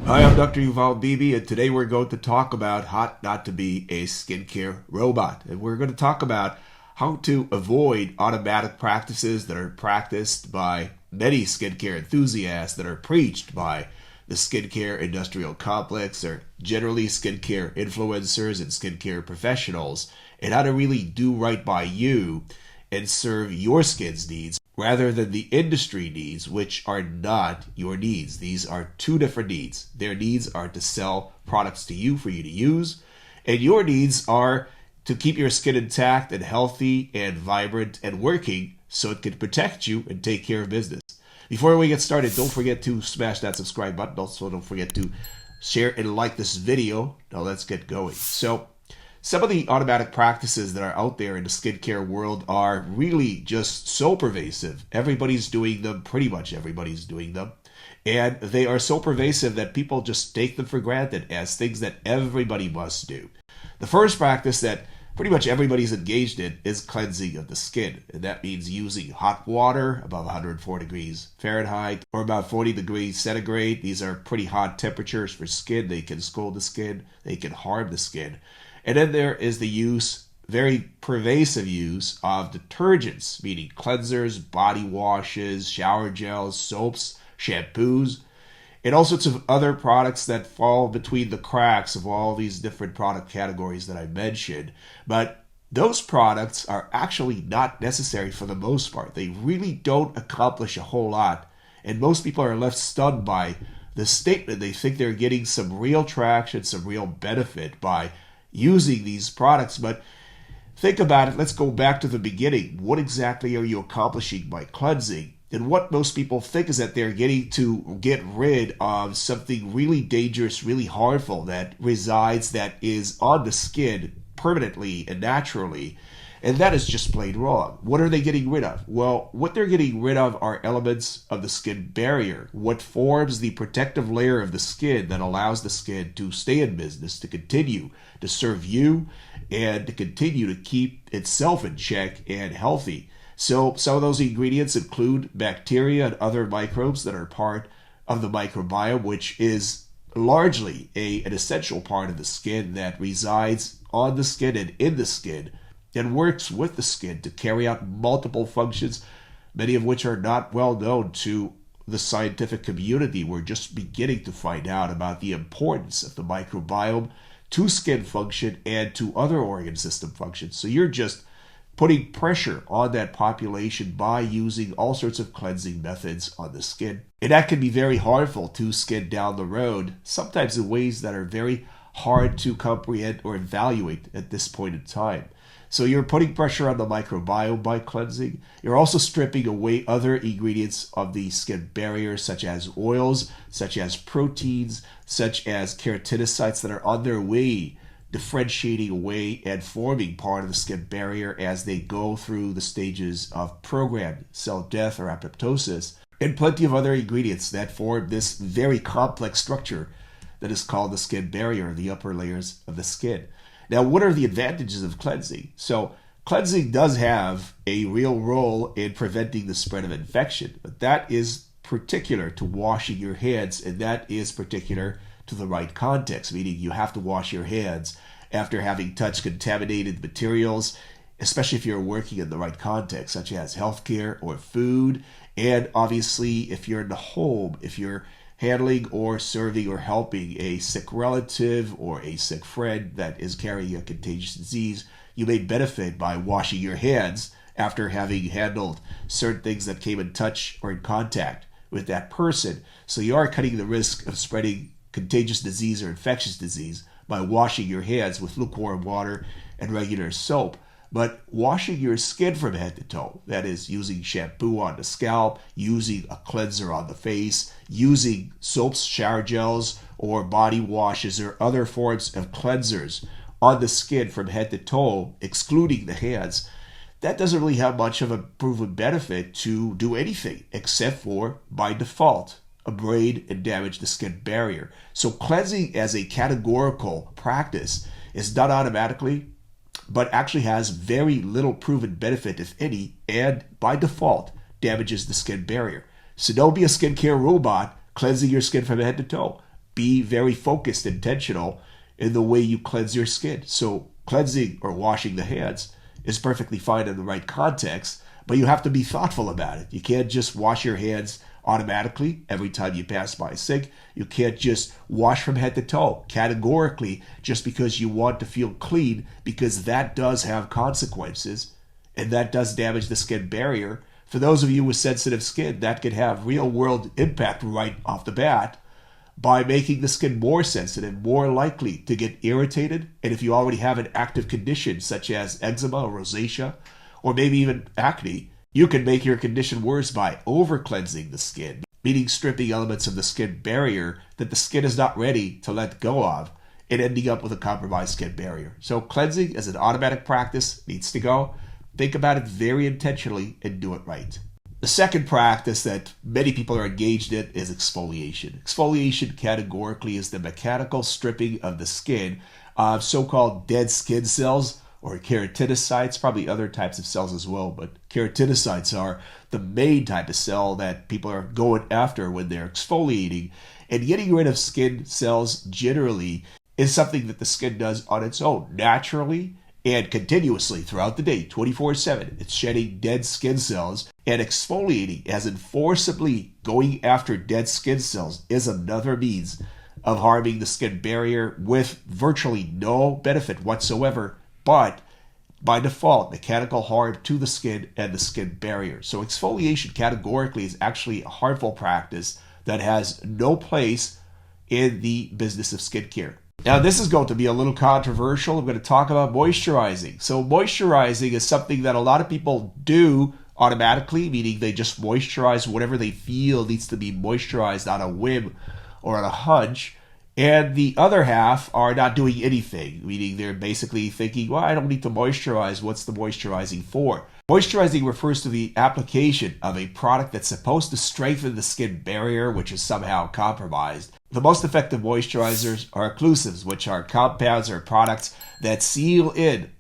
Hi, I'm Dr. Yuval Bibi, and today we're going to talk about how not to be a skincare robot. And we're going to talk about how to avoid automatic practices that are practiced by many skincare enthusiasts, that are preached by the skincare industrial complex, or generally skincare influencers and skincare professionals, and how to really do right by you and serve your skin's needs rather than the industry needs, which are not your needs. These are two different needs. Their needs are to sell products to you for you to use, and your needs are to keep your skin intact and healthy and vibrant and working so it can protect you and take care of business. Before we get started, don't forget to smash that subscribe button. Also, don't forget to share and like this video. Now let's get going. So, some of the automatic practices that are out there in the skincare world are really just so pervasive. Everybody's doing them, pretty much everybody's doing them. And they are so pervasive that people just take them for granted as things that everybody must do. The first practice that pretty much everybody's engaged in is cleansing of the skin. And that means using hot water above 104 degrees Fahrenheit or about 40 degrees centigrade. These are pretty hot temperatures for skin. They can scald the skin. They can harm the skin. And then there is the use, very pervasive use, of detergents, meaning cleansers, body washes, shower gels, soaps, shampoos, and all sorts of other products that fall between the cracks of all these different product categories that I mentioned. But those products are actually not necessary for the most part. They really don't accomplish a whole lot. And most people are left stunned by the statement. They think they're getting some real traction, some real benefit by using these products. But think about it. Let's go back to the beginning. What exactly are you accomplishing by cleansing? And what most people think is that they're getting to get rid of something really dangerous, really harmful that resides, that is on the skin permanently and naturally. And that is just plain wrong. What are they getting rid of? Well, what they're getting rid of are elements of the skin barrier, what forms the protective layer of the skin that allows the skin to stay in business, to continue to serve you, and to continue to keep itself in check and healthy. So some of those ingredients include bacteria and other microbes that are part of the microbiome, which is largely an essential part of the skin that resides on the skin and in the skin, and works with the skin to carry out multiple functions, many of which are not well known to the scientific community. We're just beginning to find out about the importance of the microbiome to skin function and to other organ system functions. So you're just putting pressure on that population by using all sorts of cleansing methods on the skin. And that can be very harmful to skin down the road, sometimes in ways that are very hard to comprehend or evaluate at this point in time. So you're putting pressure on the microbiome by cleansing. You're also stripping away other ingredients of the skin barrier, such as oils, such as proteins, such as keratinocytes that are on their way differentiating away and forming part of the skin barrier as they go through the stages of programmed cell death or apoptosis, and plenty of other ingredients that form this very complex structure that is called the skin barrier, the upper layers of the skin. Now, what are the advantages of cleansing? So, cleansing does have a real role in preventing the spread of infection, but that is particular to washing your hands, and that is particular to the right context, meaning you have to wash your hands after having touched contaminated materials, especially if you're working in the right context, such as healthcare or food, and obviously if you're in the home, if you're handling or serving or helping a sick relative or a sick friend that is carrying a contagious disease, you may benefit by washing your hands after having handled certain things that came in touch or in contact with that person. So you are cutting the risk of spreading contagious disease or infectious disease by washing your hands with lukewarm water and regular soap. But washing your skin from head to toe, that is using shampoo on the scalp, using a cleanser on the face, using soaps, shower gels, or body washes or other forms of cleansers on the skin from head to toe, excluding the hands, that doesn't really have much of a proven benefit to do anything except for, by default, abrade and damage the skin barrier. So cleansing as a categorical practice is done automatically, but actually has very little proven benefit, if any, and by default damages the skin barrier. So don't be a skincare robot cleansing your skin from head to toe. be very focused, intentional in the way you cleanse your skin. So cleansing or washing the hands is perfectly fine in the right context, but you have to be thoughtful about it. You can't just wash your hands automatically every time you pass by a sink. You can't just wash from head to toe categorically just because you want to feel clean, because that does have consequences and that does damage the skin barrier. For those of you with sensitive skin, that could have real world impact right off the bat by making the skin more sensitive, more likely to get irritated. And if you already have an active condition such as eczema or rosacea, or maybe even acne, you can make your condition worse by over-cleansing the skin, meaning stripping elements of the skin barrier that the skin is not ready to let go of, and ending up with a compromised skin barrier. So cleansing as an automatic practice needs to go. Think about it very intentionally and do it right. The second practice that many people are engaged in is exfoliation. Exfoliation categorically is the mechanical stripping of the skin of so-called dead skin cells or keratinocytes, probably other types of cells as well, but keratinocytes are the main type of cell that people are going after when they're exfoliating. And getting rid of skin cells generally is something that the skin does on its own, naturally and continuously throughout the day, 24/7. It's shedding dead skin cells, and exfoliating, as in forcibly going after dead skin cells, is another means of harming the skin barrier with virtually no benefit whatsoever, but by default, mechanical harm to the skin and the skin barrier. So exfoliation categorically is actually a harmful practice that has no place in the business of skincare. Now, this is going to be a little controversial. I'm going to talk about moisturizing. So moisturizing is something that a lot of people do automatically, meaning they just moisturize whatever they feel needs to be moisturized on a whim or on a hunch. And the other half are not doing anything, meaning they're basically thinking, well, I don't need to moisturize. What's the moisturizing for? Moisturizing refers to the application of a product that's supposed to strengthen the skin barrier, which is somehow compromised. The most effective moisturizers are occlusives, which are compounds or products that seal in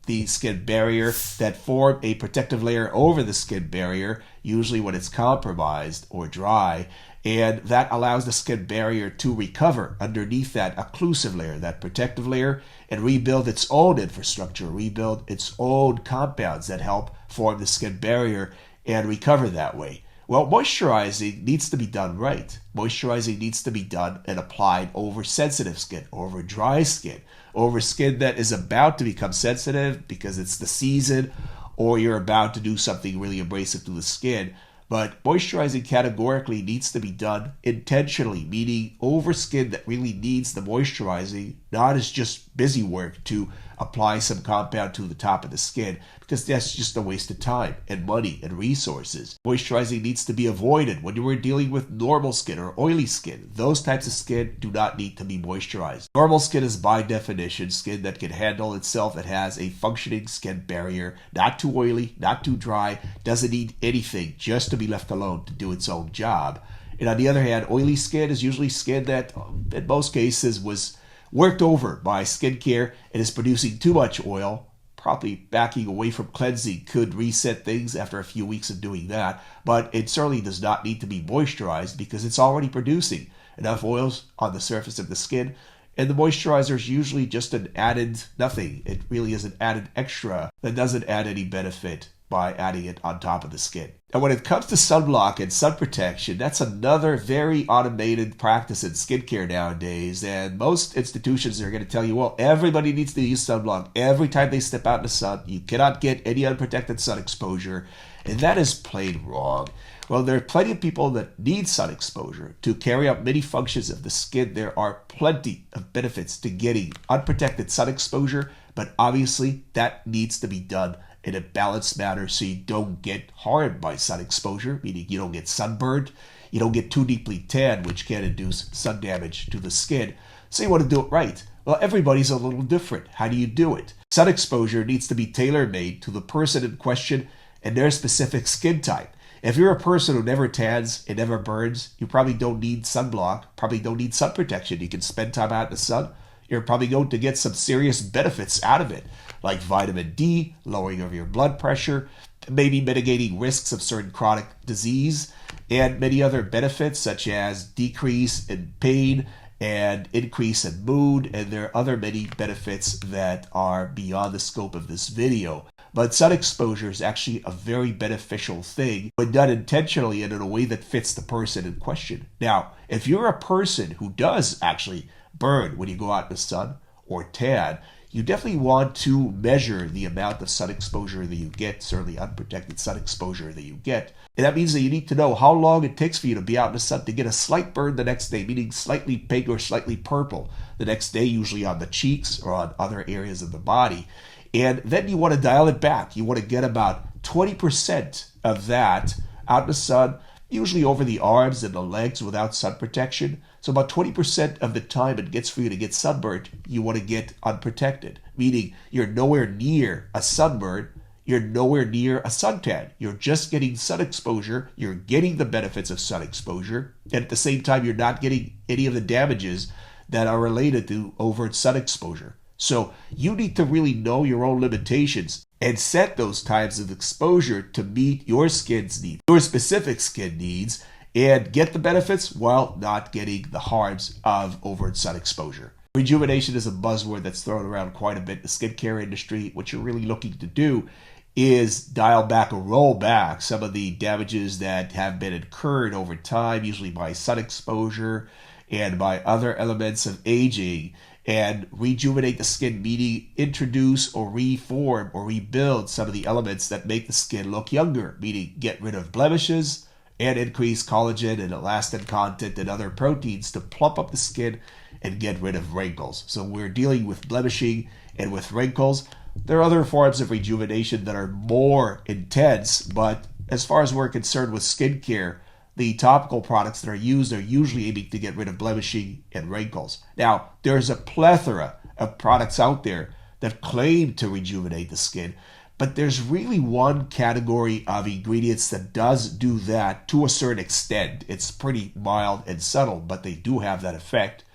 the skin barrier, that form a protective layer over the skin barrier, usually when it's compromised or dry, and that allows the skin barrier to recover underneath that occlusive layer, that protective layer, and rebuild its own infrastructure, rebuild its own compounds that help form the skin barrier and recover that way. Well, moisturizing needs to be done right. Moisturizing needs to be done and applied over sensitive skin, over dry skin, over skin that is about to become sensitive because it's the season, or you're about to do something really abrasive to the skin. But moisturizing categorically needs to be done intentionally, meaning over skin that really needs the moisturizing, not as just busy work to apply some compound to the top of the skin, because that's just a waste of time and money and resources. Moisturizing needs to be avoided when you are dealing with normal skin or oily skin. Those types of skin do not need to be moisturized. Normal skin is by definition skin that can handle itself. It has a functioning skin barrier, not too oily, not too dry, doesn't need anything, just to be left alone to do its own job. And on the other hand, oily skin is usually skin that in most cases was worked over by skincare and is producing too much oil. Probably backing away from cleansing could reset things after a few weeks of doing that, but it certainly does not need to be moisturized because it's already producing enough oils on the surface of the skin, and the moisturizer is usually just an added nothing. It really is an added extra that doesn't add any benefit by adding it on top of the skin. And when it comes to sunblock and sun protection, that's another very automated practice in skincare nowadays. And most institutions are going to tell you, well, everybody needs to use sunblock every time they step out in the sun. You cannot get any unprotected sun exposure. And that is plain wrong. Well, there are plenty of people that need sun exposure to carry out many functions of the skin. There are plenty of benefits to getting unprotected sun exposure, but obviously that needs to be done in a balanced manner so you don't get harmed by sun exposure, meaning you don't get sunburned, you don't get too deeply tanned, which can induce sun damage to the skin. So you want to do it right. Well, everybody's a little different. How do you do it? Sun exposure needs to be tailor-made to the person in question and their specific skin type. If you're a person who never tans and never burns, you probably don't need sunblock, probably don't need sun protection. You can spend time out in the sun. You're probably going to get some serious benefits out of it, like vitamin D, lowering of your blood pressure, maybe mitigating risks of certain chronic disease, and many other benefits such as decrease in pain and increase in mood, and there are other many benefits that are beyond the scope of this video. But sun exposure is actually a very beneficial thing when done intentionally and in a way that fits the person in question. Now, if you're a person who does actually burn when you go out in the sun or tan, you definitely want to measure the amount of sun exposure that you get, certainly unprotected sun exposure that you get. And that means that you need to know how long it takes for you to be out in the sun to get a slight burn the next day, meaning slightly pink or slightly purple the next day, usually on the cheeks or on other areas of the body. And then you want to dial it back. You want to get about 20% of that out in the sun, usually over the arms and the legs without sun protection. So about 20% of the time it gets for you to get sunburned, you want to get unprotected, meaning you're nowhere near a sunburn, you're nowhere near a suntan. You're just getting sun exposure, you're getting the benefits of sun exposure, and at the same time you're not getting any of the damages that are related to overt sun exposure. So you need to really know your own limitations and set those times of exposure to meet your skin's needs, your specific skin needs, and get the benefits while not getting the harms of overt sun exposure. Rejuvenation is a buzzword that's thrown around quite a bit in the skincare industry. What you're really looking to do is dial back or roll back some of the damages that have been incurred over time, usually by sun exposure and by other elements of aging, and rejuvenate the skin, meaning introduce or reform or rebuild some of the elements that make the skin look younger, meaning get rid of blemishes and increase collagen and elastin content and other proteins to plump up the skin and get rid of wrinkles. So we're dealing with blemishing and with wrinkles. There are other forms of rejuvenation that are more intense, but as far as we're concerned with skincare, the topical products that are used are usually aiming to get rid of blemishing and wrinkles. Now, there's a plethora of products out there that claim to rejuvenate the skin, but there's really one category of ingredients that does do that to a certain extent. It's pretty mild and subtle, but they do have that effect,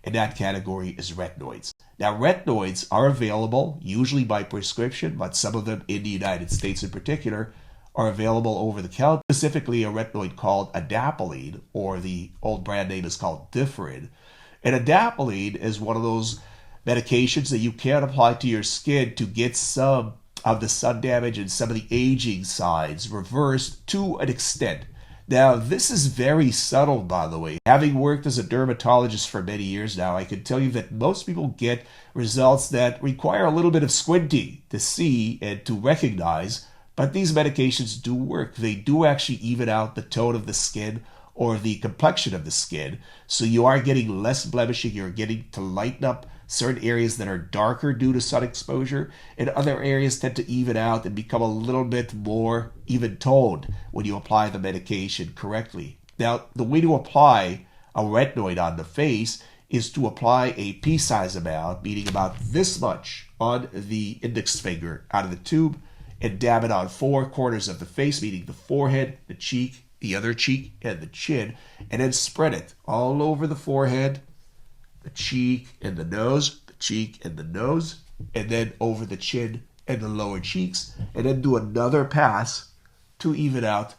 and that category is retinoids. Now, retinoids are available, usually by prescription, but some of them in the United States in particular are available over the counter, specifically a retinoid called adapalene, or the old brand name is called Differin. And adapalene is one of those medications that you can apply to your skin to get some of the sun damage and some of the aging signs reversed to an extent. Now, this is very subtle, by the way. Having worked as a dermatologist for many years now, I can tell you that most people get results that require a little bit of squinting to see and to recognize. But these medications do work. They do actually even out the tone of the skin or the complexion of the skin. So you are getting less blemishing. You're getting to lighten up certain areas that are darker due to sun exposure, and other areas tend to even out and become a little bit more even toned when you apply the medication correctly. Now, the way to apply a retinoid on the face is to apply a pea-sized amount, meaning about this much on the index finger out of the tube, and dab it on 4 corners of the face, meaning the forehead, the cheek, the other cheek, and the chin, and then spread it all over the forehead, the cheek, and the nose, the cheek, and the nose, and then over the chin and the lower cheeks, and then do another pass to even out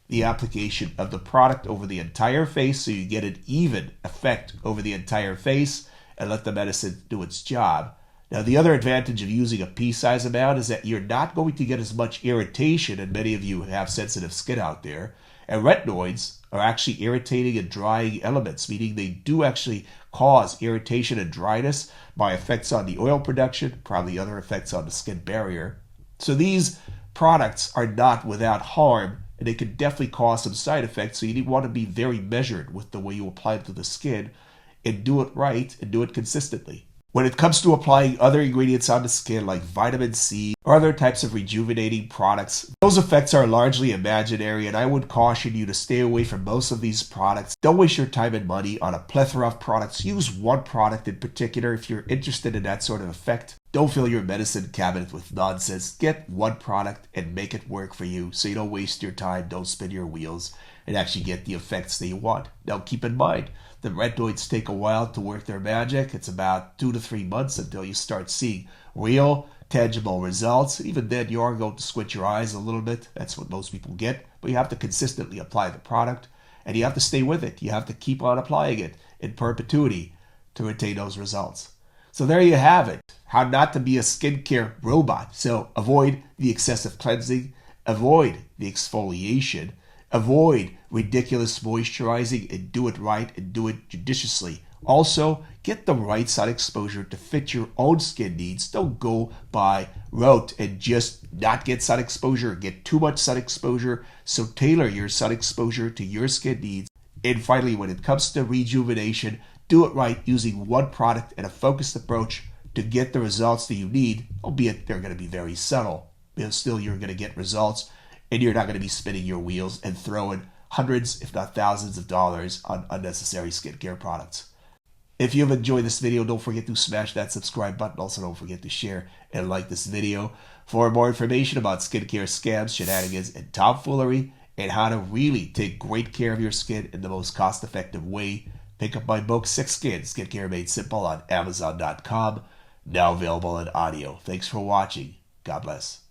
the application of the product over the entire face so you get an even effect over the entire face and let the medicine do its job. Now, the other advantage of using a pea-sized amount is that you're not going to get as much irritation, and many of you have sensitive skin out there. And retinoids are actually irritating and drying elements, meaning they do actually cause irritation and dryness by effects on the oil production, probably other effects on the skin barrier. So these products are not without harm, and they can definitely cause some side effects, so you want to be very measured with the way you apply it to the skin and do it right and do it consistently. When it comes to applying other ingredients on the skin like vitamin C or other types of rejuvenating products, those effects are largely imaginary, and I would caution you to stay away from most of these products. Don't waste your time and money on a plethora of products. Use one product in particular if you're interested in that sort of effect. Don't fill your medicine cabinet with nonsense. Get one product and make it work for you so you don't waste your time, don't spin your wheels, and actually get the effects that you want. Now, keep in mind, the retinoids take a while to work their magic. It's about 2 to 3 months until you start seeing real, tangible results. Even then, you are going to squint your eyes a little bit. That's what most people get. But you have to consistently apply the product and you have to stay with it. You have to keep on applying it in perpetuity to retain those results. So there you have it. How not to be a skincare robot. So avoid the excessive cleansing, avoid the exfoliation, avoid ridiculous moisturizing, and do it right and do it judiciously. Also, get the right sun exposure to fit your own skin needs. Don't go by rote and just not get sun exposure, get too much sun exposure. So tailor your sun exposure to your skin needs. And finally, when it comes to rejuvenation, do it right using one product and a focused approach to get the results that you need, albeit they're going to be very subtle. But still, you're going to get results, and you're not going to be spinning your wheels and throwing hundreds, if not thousands of dollars on unnecessary skincare products. If you've enjoyed this video, don't forget to smash that subscribe button. Also, don't forget to share and like this video. For more information about skincare scams, shenanigans, and tomfoolery, and how to really take great care of your skin in the most cost-effective way, pick up my book, Six Skin, Skincare Made Simple on Amazon.com, now available in audio. Thanks for watching. God bless.